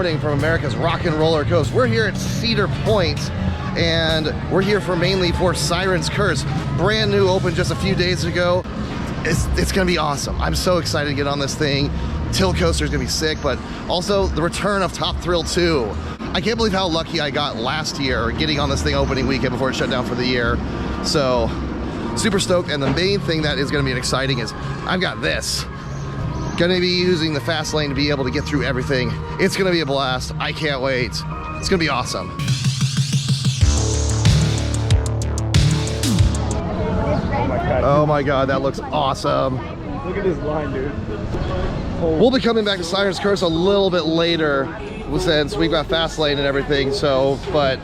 morning from America's Rock and Roller Coast. We're here at Cedar Point, and we're here mainly for Siren's Curse. Brand new, opened just a few days ago. It's gonna be awesome. I'm so excited to get on this thing. Tilt coaster's gonna be sick, but also the return of Top Thrill 2. I can't believe how lucky I got last year getting on this thing opening weekend before it shut down for the year. So, super stoked, and the main thing that is gonna be exciting is I've got this. Gonna be using the fast lane to be able to get through everything. It's gonna be a blast. I can't wait. It's gonna be awesome. Oh my God, that looks awesome. Look at this line, dude. We'll be coming back to Siren's Curse a little bit later since we've got fast lane and everything, so, but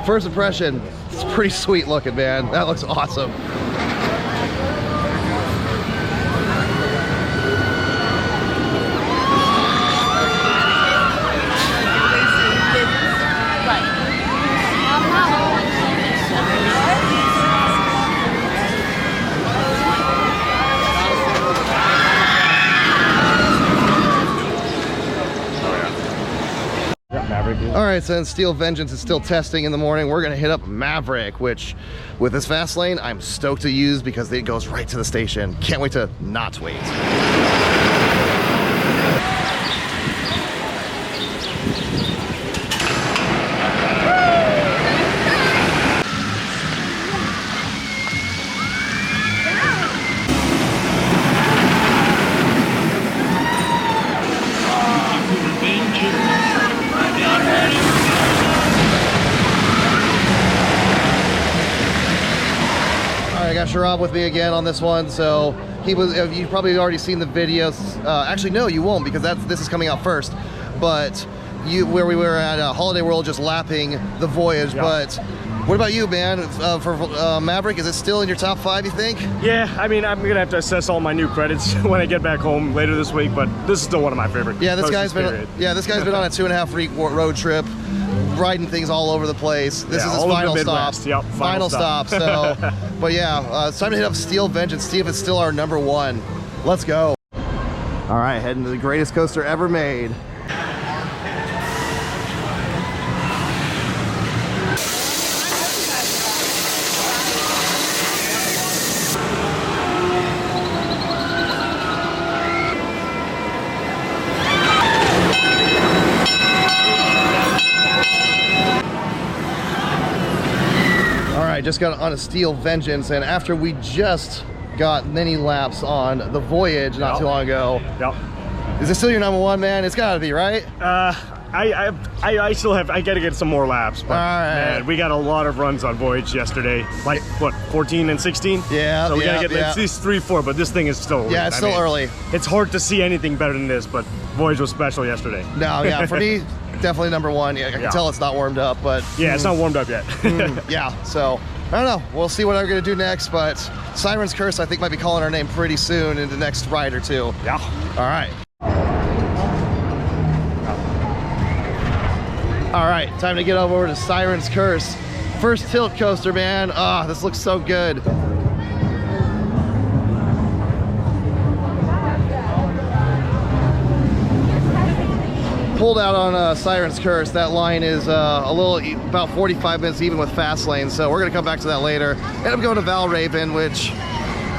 first impression, it's pretty sweet looking, man. That looks awesome. All right, since Steel Vengeance is still testing in the morning, we're gonna hit up Maverick, which with this fast lane, I'm stoked to use because it goes right to the station. Can't wait to not wait. I got Sharab with me again on this one, so he was. You've probably already seen the videos. Actually, no, you won't, because this is coming out first. But where we were at Holiday World, just lapping the voyage. Yeah. But what about you, man? For Maverick, is it still in your top 5? You think? Yeah, I mean, I'm gonna have to assess all my new credits when I get back home later this week. But this is still one of my favorite. Yeah, this guy's been. Yeah, this guy's been on a 2.5-week road trip, riding things all over the place. This is his final stop. Yep, final stop. So, but yeah, it's time to hit up Steel Vengeance, see if it's still our #1. Let's go. All right, heading to the greatest coaster ever made. Just got on a Steel Vengeance, and after we just got many laps on the voyage not too long ago. Yep. Is it still your #1, man? It's gotta be, right? I still have, I gotta get some more laps, but man, we got a lot of runs on voyage yesterday, like what, 14 and 16? Yeah. So we gotta get at least 3, 4, but this thing is still, yeah, it's still early. It's hard to see anything better than this, but voyage was special yesterday. No, yeah, for me, definitely #1. Yeah, I can tell it's not warmed up, but yeah, it's not warmed up yet. Yeah, so I don't know. We'll see what I'm gonna do next, but Siren's Curse, I think, might be calling our name pretty soon in the next ride or two. Yeah. All right. All right, time to get over to Siren's Curse. First tilt coaster, man. Ah, this looks so good. Pulled out on Siren's Curse. That line is about 45 minutes even with fast lane, so we're gonna come back to that later. Ended up going to Valraven, which,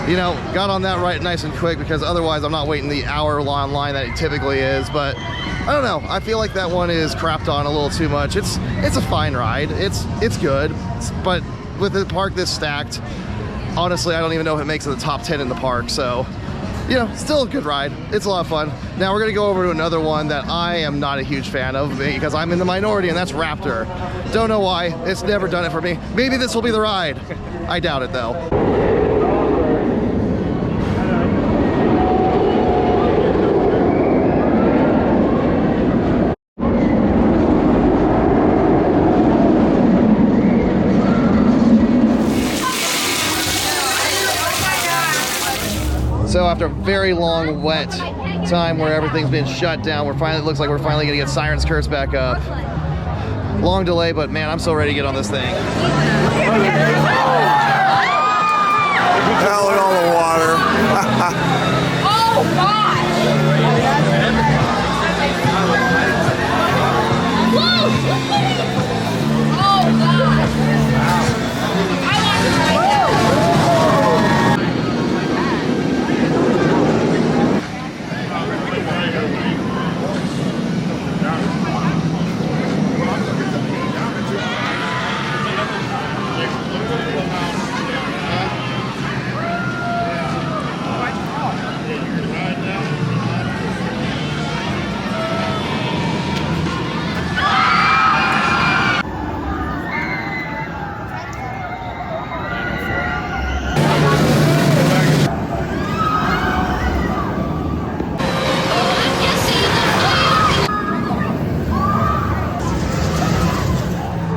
you know, got on that right nice and quick, because otherwise I'm not waiting the hour-long line that it typically is. But I don't know, I feel like that one is crapped on a little too much. It's a fine ride, it's good, but with the park this stacked, honestly I don't even know if it makes it the top 10 in the park. So, you know, still a good ride. It's a lot of fun. Now we're gonna go over to another one that I am not a huge fan of, because I'm in the minority, and that's Raptor. Don't know why, it's never done it for me. Maybe this will be the ride. I doubt it though. So after a very long wet time where everything's been shut down, looks like we're finally gonna get Siren's Curse back up. Long delay, but man, I'm so ready to get on this thing. Hell in all the water. Oh gosh!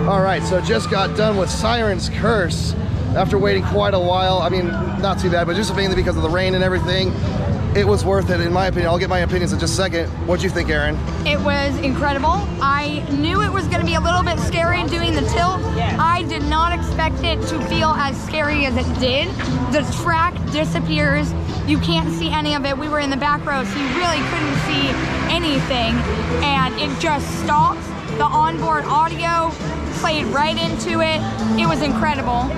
All right, so just got done with Siren's Curse after waiting quite a while. I mean, not too bad, but just mainly because of the rain and everything. It was worth it, in my opinion. I'll get my opinions in just a second. What'd you think, Aaron? It was incredible. I knew it was going to be a little bit scary doing the tilt. I did not expect it to feel as scary as it did. The track disappears. You can't see any of it. We were in the back row, so you really couldn't see anything. And it just stopped. The onboard audio played right into it. It was incredible.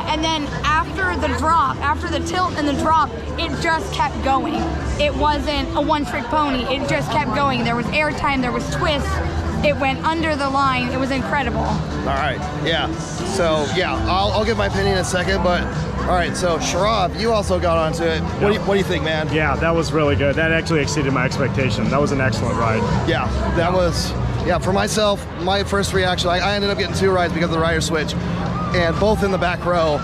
And then after the drop, after the tilt and the drop, it just kept going. It wasn't a one-trick pony. It just kept going. There was airtime, there was twists. It went under the line. It was incredible. All right, yeah. So yeah, I'll give my opinion in a second, but all right, so Sharab, you also got onto it. What do you think, man? Yeah, that was really good. That actually exceeded my expectation. That was an excellent ride. Yeah, that was, yeah, for myself, my first reaction, I ended up getting 2 rides because of the rider switch, and both in the back row.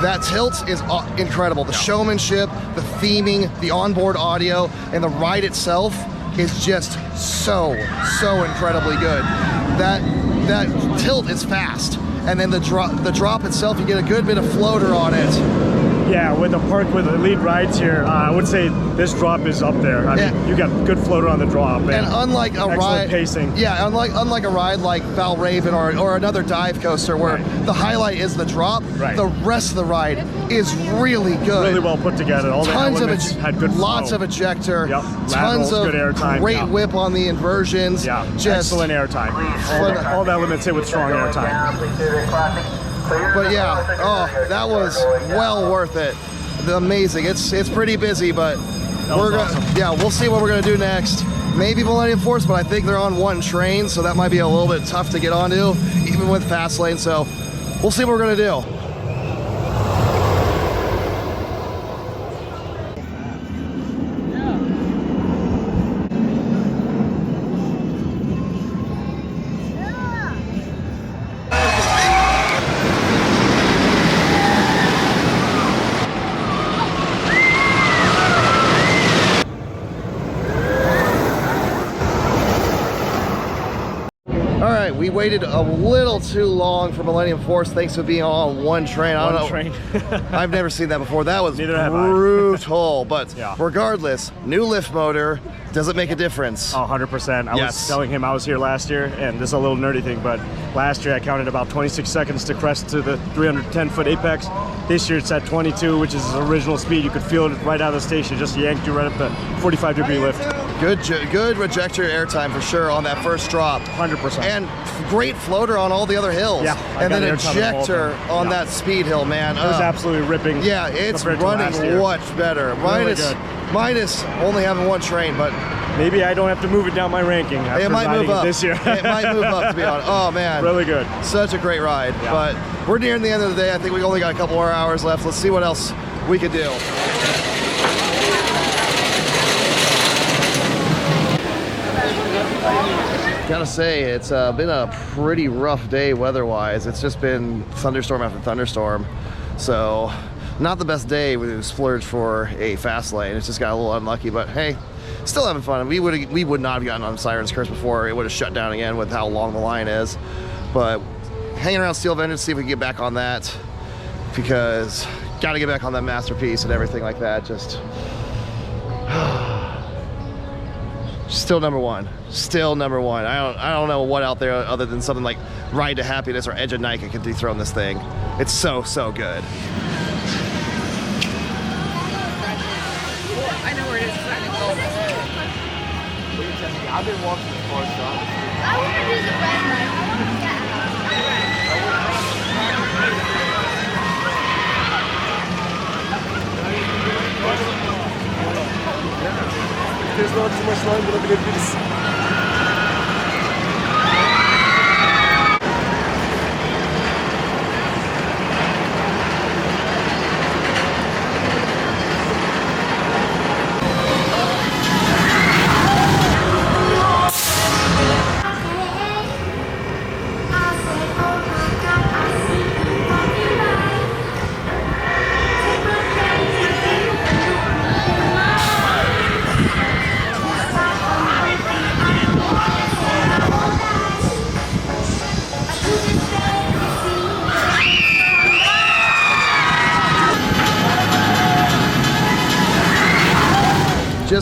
That tilt is incredible. The showmanship, the theming, the onboard audio, and the ride itself is just so incredibly good. That tilt is fast, and then the drop itself, you get a good bit of floater on it. Yeah, with the park with the lead rides here, I would say this drop is up there. I mean, you got good floater on the drop. And unlike a ride, pacing. Yeah, unlike a ride like Val Raven or another dive coaster where the highlight is the drop, the rest of the ride is really good. Really well put together. All the elements had good flow. Lots of ejector, tons Laterals, of good air time. great whip on the inversions. Yeah, just excellent air time. All the elements hit with strong air time. But yeah, oh, that was well worth it. Amazing. It's pretty busy, but we'll see what we're gonna do next. Maybe Millennium Force, but I think they're on one train, so that might be a little bit tough to get onto, even with fast lane. So we'll see what we're gonna do. We waited a little too long for Millennium Force thanks to being on one train. I don't know. I've never seen that before. That was brutal. But regardless, new lift motor. Does it make a difference? Oh, 100%. I was telling him I was here last year, and this is a little nerdy thing, but last year I counted about 26 seconds to crest to the 310-foot apex. This year it's at 22, which is his original speed. You could feel it right out of the station. Just yanked you right up the 45-degree lift. Good rejector airtime for sure on that first drop. 100%. And great floater on all the other hills. Yeah. And then ejector on that speed hill, man. It was absolutely ripping. Yeah, it's running much better. Minus only having one train, but maybe I don't have to move it down my ranking. It might move up this year. It might move up, to be honest. Oh man, really good. Such a great ride. Yeah. But we're nearing the end of the day. I think we only got a couple more hours left. Let's see what else we could do. Gotta say, it's been a pretty rough day weather-wise. It's just been thunderstorm after thunderstorm, so not the best day with a splurge for a fast lane. It's just got a little unlucky, but hey, still having fun. We would not have gotten on Siren's Curse before. It would have shut down again with how long the line is. But hanging around Steel Vengeance, see if we can get back on that, because got to get back on that masterpiece and everything like that. Just still number one. Still number one. I don't know what out there other than something like Ride to Happiness or Edge of Nike can dethrone this thing. It's so good. I know where it is. I've been walking before, so I want to do the red light. I want to get there's not too much line, but I'm going to do this.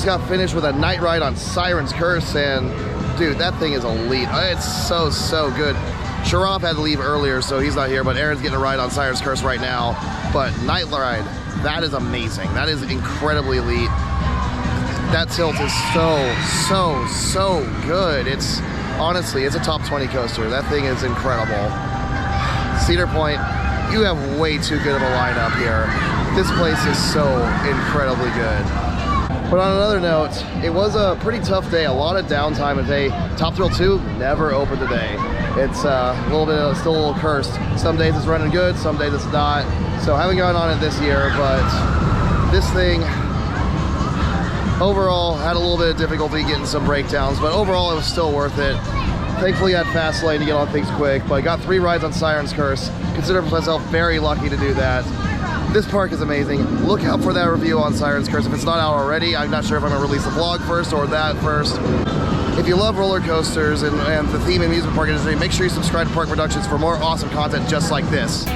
got finished with a night ride on Siren's Curse, and dude, that thing is elite. It's so, so good. Sharaf had to leave earlier, so he's not here, but Aaron's getting a ride on Siren's Curse right now. But night ride, that is amazing. That is incredibly elite. That tilt is so good. It's honestly, it's a top 20 coaster. That thing is incredible. Cedar Point, you have way too good of a lineup here. This place is so incredibly good. But on another note, it was a pretty tough day. A lot of downtime today. Top Thrill 2 never opened today. It's a little bit, still a little cursed. Some days it's running good, some days it's not. So I haven't gone on it this year, but this thing overall had a little bit of difficulty getting some breakdowns, but overall it was still worth it. Thankfully I had fast lane to get on things quick, but I got 3 rides on Siren's Curse. Consider myself very lucky to do that. This park is amazing. Look out for that review on Siren's Curse if it's not out already. I'm not sure if I'm gonna release the vlog first or that first. If you love roller coasters and the theme and amusement park industry, make sure you subscribe to Park Productions for more awesome content just like this.